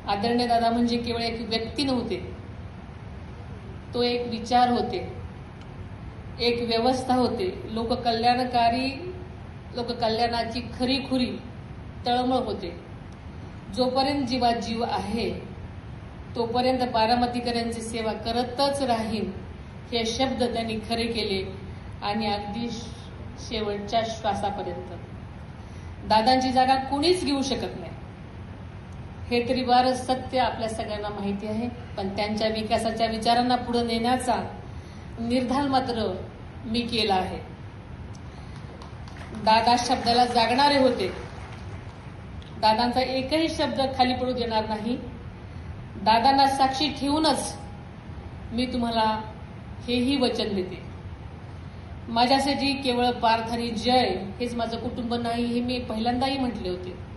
आदरणीय दादा म्हणजे केवळ एक व्यक्ती नव्हते, तो एक विचार होते, एक व्यवस्था होते, लोककल्याणाची खरीखुरी तळमळ होते. जोपर्यंत जीवात जीव आहे तोपर्यंत बारामतीकरांची सेवा करतच राहीन हे शब्द त्यांनी खरे केले आणि अगदी शेवटच्या श्वासापर्यंत. दादांची जागा कुणीच घेऊ शकत नाही हे तरी बार सत्य आपल्या सगळ्यांना माहिती आहे. पण त्यांच्या विकासाच्या विचारांना पुढे नेण्याचा निर्धार मात्र मी केला आहे. दादा शब्दाला जागणारे होते. दादांचा एकही शब्द खाली पडू देणार नाही. दादांना साक्षी ठेवूनच मी तुम्हाला हेही वचन देते. माझ्यासाठी केवळ पार्थ आणि जय हेच माझं कुटुंब नाही हे मी पहिल्यांदाही म्हटले होते.